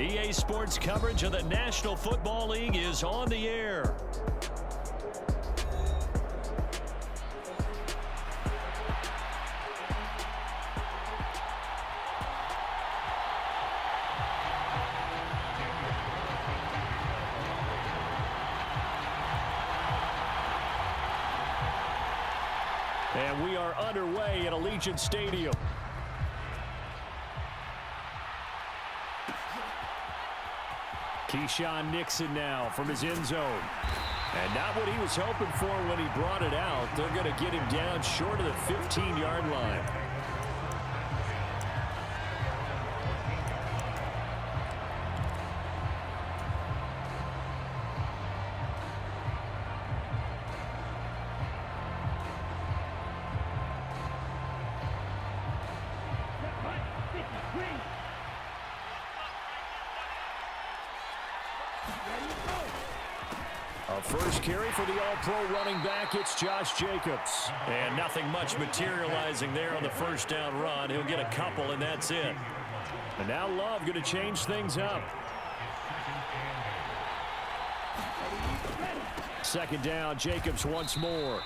EA Sports coverage of the National Football League is on the air. And we are underway at Allegiant Stadium. Keyshawn Nixon now from his end zone. And not what he was hoping for when he brought it out. They're going to get him down short of the 15-yard line. First carry for the All-Pro running back, it's Josh Jacobs. And nothing much materializing there on the first down run. He'll get a couple, and that's it. And now Love going to change things up. Second down, Jacobs once more.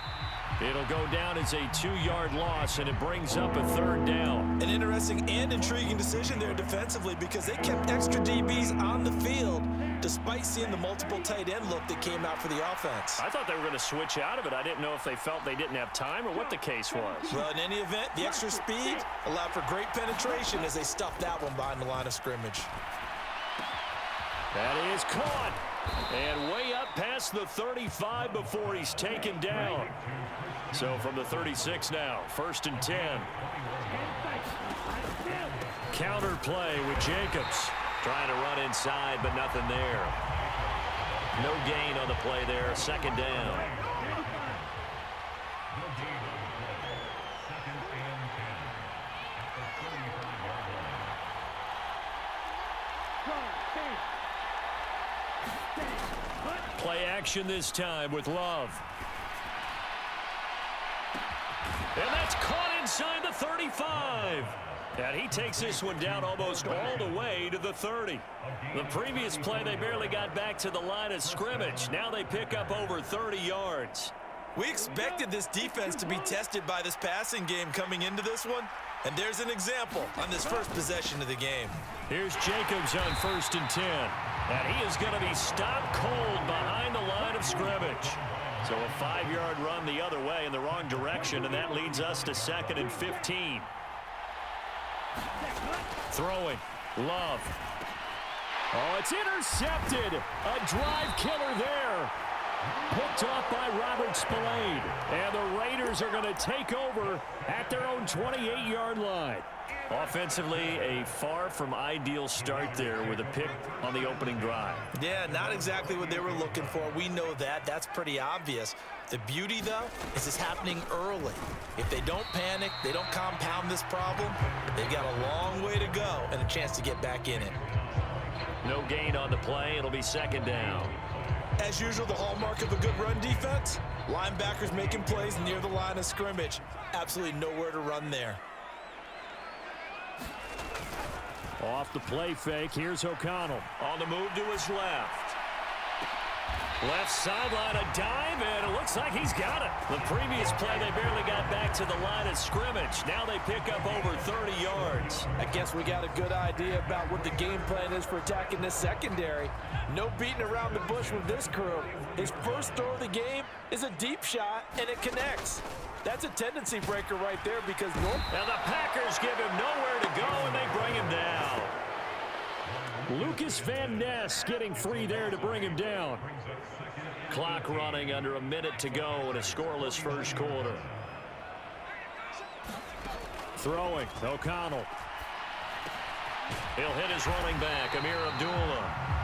It'll go down as a 2-yard loss, and it brings up a third down. An interesting and intriguing decision there defensively because they kept extra DBs on the field despite seeing the multiple tight end look that came out for the offense. I thought they were going to switch out of it. I didn't know if they felt they didn't have time or what the case was. Well, in any event, the extra speed allowed for great penetration as they stuffed that one behind the line of scrimmage. That is caught. And way up past the 35 before he's taken down. So from the 36 now, 1st and 10. Counter play with Jacobs. Trying to run inside, but nothing there. No gain on the play there. 2nd down. Play action this time with Love. And that's caught inside the 35. And he takes this one down almost all the way to the 30. The previous play, they barely got back to the line of scrimmage. Now they pick up over 30 yards. We expected this defense to be tested by this passing game coming into this one. And there's an example on this first possession of the game. Here's Jacobs on 1st and 10. And he is going to be stopped cold behind the line of scrimmage. So a 5-yard run the other way in the wrong direction, and that leads us to 2nd and 15. Throwing. Love. Oh, it's intercepted. A drive killer there. Picked off by Robert Spillane. And the Raiders are going to take over at their own 28-yard line. Offensively, a far from ideal start there with a pick on the opening drive. Yeah, not exactly what they were looking for. We know that. That's pretty obvious. The beauty, though, is it's happening early. If they don't panic, they don't compound this problem, they've got a long way to go and a chance to get back in it. No gain on the play. It'll be 2nd down. As usual, the hallmark of a good run defense, linebackers making plays near the line of scrimmage. Absolutely nowhere to run there. Off the play fake, here's O'Connell. On the move to his left. Left sideline, a dive, and it looks like he's got it. The previous play, they barely got back to the line of scrimmage. Now they pick up over 30 yards. I guess we got a good idea about what the game plan is for attacking this secondary. No beating around the bush with this crew. His first throw of the game is a deep shot, and it connects. That's a tendency breaker right there because Now the Packers give him nowhere to go, and they bring him down. Lucas Van Ness getting free there to bring him down. Clock running under a minute to go in a scoreless first quarter. Throwing, O'Connell. He'll hit his running back, Amir Abdullah.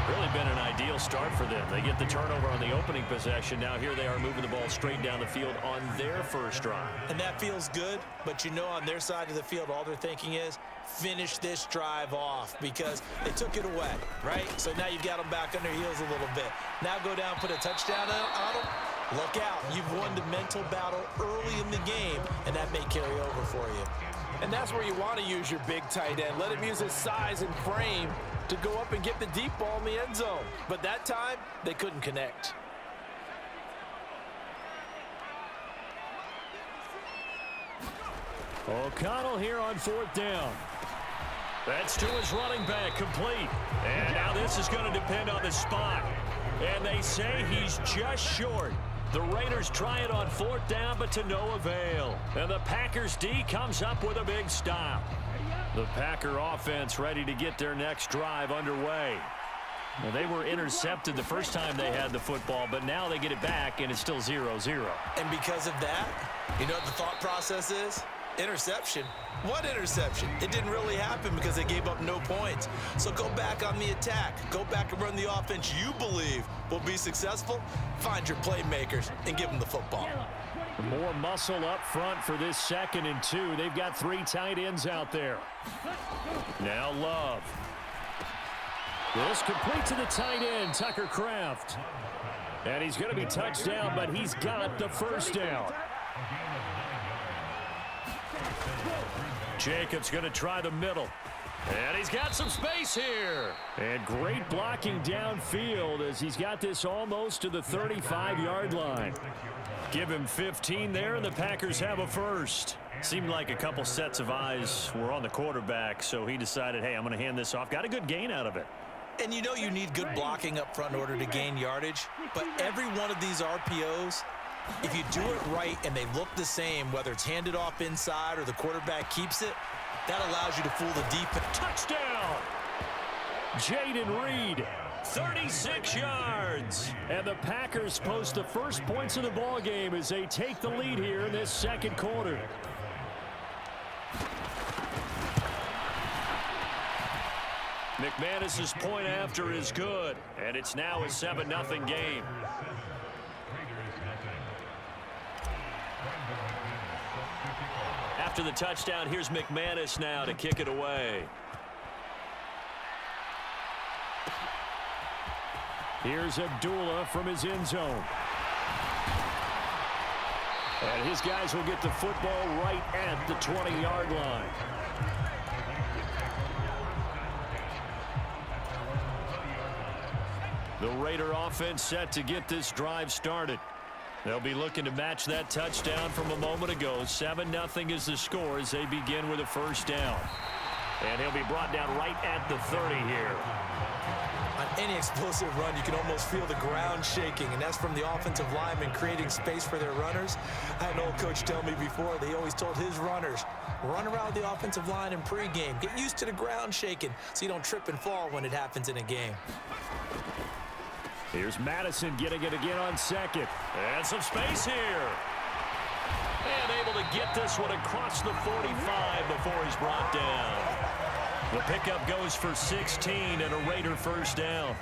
Really been an ideal start for them. They get the turnover on the opening possession. Now here they are moving the ball straight down the field on their first drive. And that feels good, but you know on their side of the field all they're thinking is finish this drive off because they took it away, right? So now you've got them back on their heels a little bit. Now go down, put a touchdown on them. Look out. You've won the mental battle early in the game, and that may carry over for you. And that's where you want to use your big tight end. Let him use his size and frame to go up and get the deep ball in the end zone. But that time, they couldn't connect. O'Connell here on 4th down. That's to his running back, complete. And now this is going to depend on the spot. And they say he's just short. The Raiders try it on 4th down, but to no avail. And the Packers D comes up with a big stop. The Packer offense ready to get their next drive underway. Well, they were intercepted the first time they had the football, but now they get it back, and it's still 0-0. And because of that, you know what the thought process is? Interception. What interception? It didn't really happen because they gave up no points. So go back on the attack. Go back and run the offense you believe will be successful. Find your playmakers and give them the football. More muscle up front for this 2nd and 2. They've got 3 tight ends out there. Now Love. This complete to the tight end, Tucker Kraft. And he's going to be touched down, but he's got the first down. Jacobs going to try the middle. And he's got some space here. And great blocking downfield as he's got this almost to the 35-yard line. Give him 15 there, and the Packers have a first. Seemed like a couple sets of eyes were on the quarterback, so he decided, hey, I'm going to hand this off. Got a good gain out of it. And you know you need good blocking up front in order to gain yardage, but every one of these RPOs, if you do it right and they look the same, whether it's handed off inside or the quarterback keeps it, that allows you to fool the defense. Touchdown! Jaden Reed, 36 yards. And the Packers post the first points of the ball game as they take the lead here in this 2nd quarter. McManus's point after is good, and it's now a 7-0 game. After the touchdown, here's McManus now to kick it away. Here's Abdullah from his end zone. And his guys will get the football right at the 20-yard line. The Raider offense set to get this drive started. They'll be looking to match that touchdown from a moment ago. 7-0 is the score as they begin with a first down. And he'll be brought down right at the 30 here. On any explosive run, you can almost feel the ground shaking, and that's from the offensive linemen creating space for their runners. I had an old coach tell me before, they always told his runners, run around the offensive line in pregame. Get used to the ground shaking so you don't trip and fall when it happens in a game. Here's Madison getting it again on 2nd. And some space here. And able to get this one across the 45 before he's brought down. The pickup goes for 16 and a Raider first down.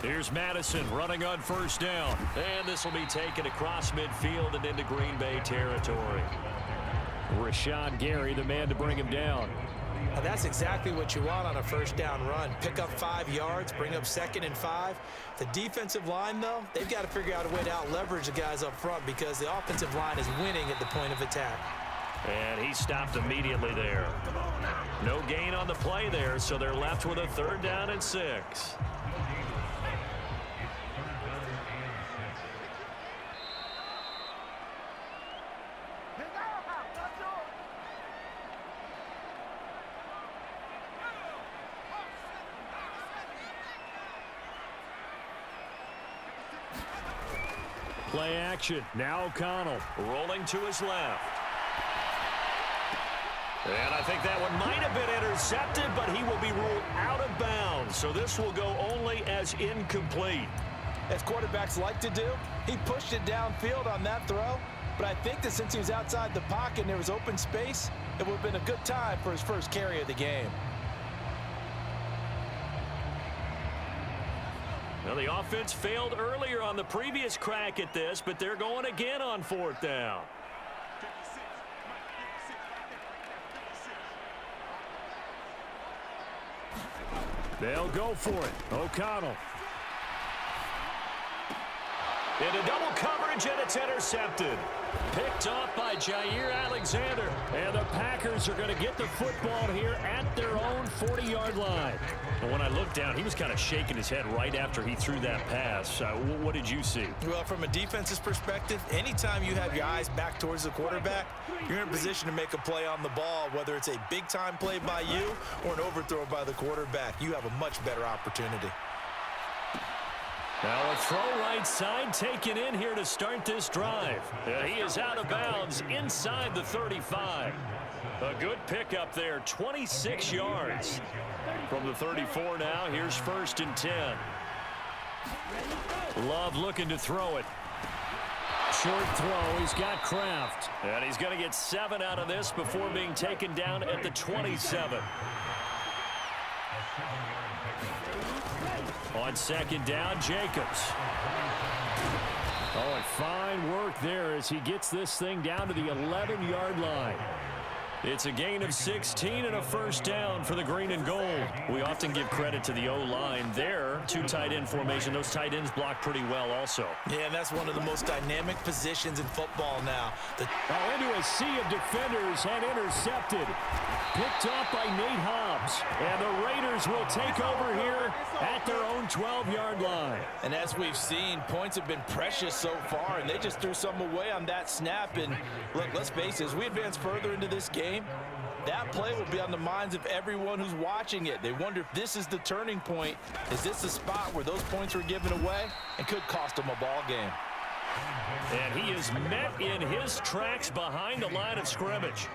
Here's Madison running on first down. And this will be taken across midfield and into Green Bay territory. Rashawn Gary, the man to bring him down. Now that's exactly what you want on a first down run. Pick up 5 yards, bring up 2nd and 5. The defensive line, though, they've got to figure out a way to out-leverage the guys up front because the offensive line is winning at the point of attack. And he stopped immediately there. No gain on the play there, so they're left with a 3rd down and 6. Play action. Now O'Connell rolling to his left. And I think that one might have been intercepted, but he will be ruled out of bounds. So this will go only as incomplete. As quarterbacks like to do, he pushed it downfield on that throw. But I think that since he was outside the pocket and there was open space, it would have been a good time for his first carry of the game. Well, the offense failed earlier on the previous crack at this, but they're going again on 4th down. They'll go for it. O'Connell. Into double coverage, and it's intercepted. Picked off by Jair Alexander. And the Packers are going to get the football here at their own 40-yard line. And when I looked down, he was kind of shaking his head right after he threw that pass. What did you see? Well, from a defense's perspective, anytime you have your eyes back towards the quarterback, you're in a position to make a play on the ball, whether it's a big-time play by you or an overthrow by the quarterback. You have a much better opportunity. Now a throw right side taken in here to start this drive. He is out of bounds inside the 35. A good pickup there, 26 yards. From the 34 now, here's 1st and 10. Love looking to throw it. Short throw, he's got Kraft. And he's going to get 7 out of this before being taken down at the 27. On 2nd down, Jacobs. Oh, and fine work there as he gets this thing down to the 11-yard line. It's a gain of 16 and a 1st down for the green and gold. We often give credit to the O-line there. 2 tight end formation. Those tight ends block pretty well also. Yeah, and that's one of the most dynamic positions in football now. Into a sea of defenders and intercepted. Picked off by Nate Hobbs. And the Raiders will take over here at their own 12-yard line. And as we've seen, points have been precious so far, and they just threw some away on that snap. And look, let's face it, as we advance further into this game, that play will be on the minds of everyone who's watching it. They wonder if this is the turning point. Is this the spot where those points were given away and could cost them a ball game? And he is met in his tracks behind the line of scrimmage.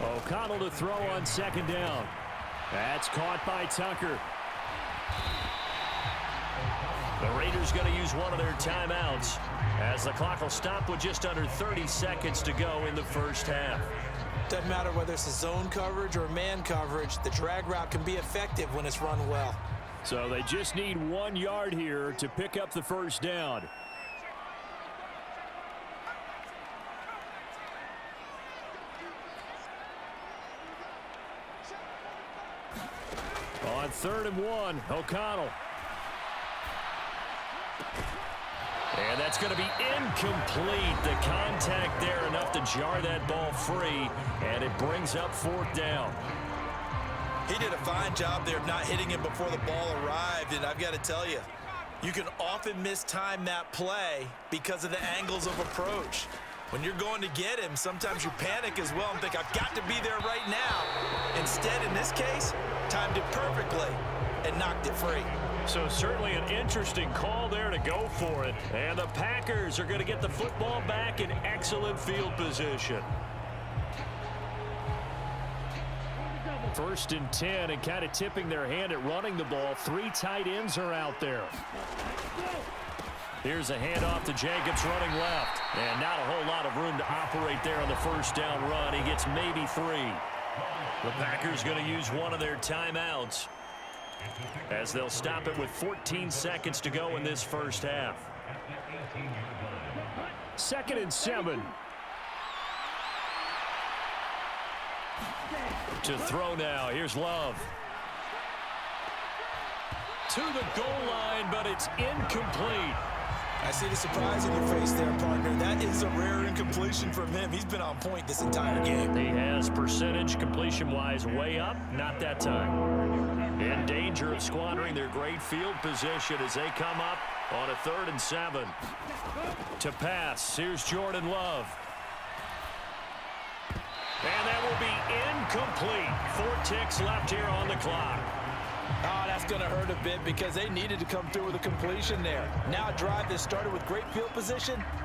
O'Connell to throw on 2nd down. That's caught by Tucker. The Raiders going to use one of their timeouts as the clock will stop with just under 30 seconds to go in the 1st half. Doesn't matter whether it's a zone coverage or man coverage, the drag route can be effective when it's run well. So they just need 1 yard here to pick up the 1st down. On 3rd and 1, O'Connell. And that's going to be incomplete. The contact there enough to jar that ball free, and it brings up 4th down. He did a fine job there of not hitting him before the ball arrived, and I've got to tell you, you can often mistime that play because of the angles of approach. When you're going to get him, sometimes you panic as well and think, I've got to be there right now. Instead, in this case, timed it perfectly and knocked it free. So certainly an interesting call there to go for it. And the Packers are going to get the football back in excellent field position. 1st and 10, and kind of tipping their hand at running the ball. 3 tight ends are out there. Here's a handoff to Jacobs running left. And not a whole lot of room to operate there on the 1st down run. He gets maybe 3. The Packers going to use one of their timeouts as they'll stop it with 14 seconds to go in this 1st half. 2nd and 7. To throw now. Here's Love. To the goal line, but it's incomplete. I see the surprise in your face there, partner. That is a rare incompletion from him. He's been on point this entire game. He has percentage completion-wise way up. Not that time. In danger of squandering their great field position as they come up on a 3rd and 7. To pass. Here's Jordan Love. And that will be incomplete. 4 ticks left here on the clock. Oh, that's going to hurt a bit because they needed to come through with a completion there. Now a drive that started with great field position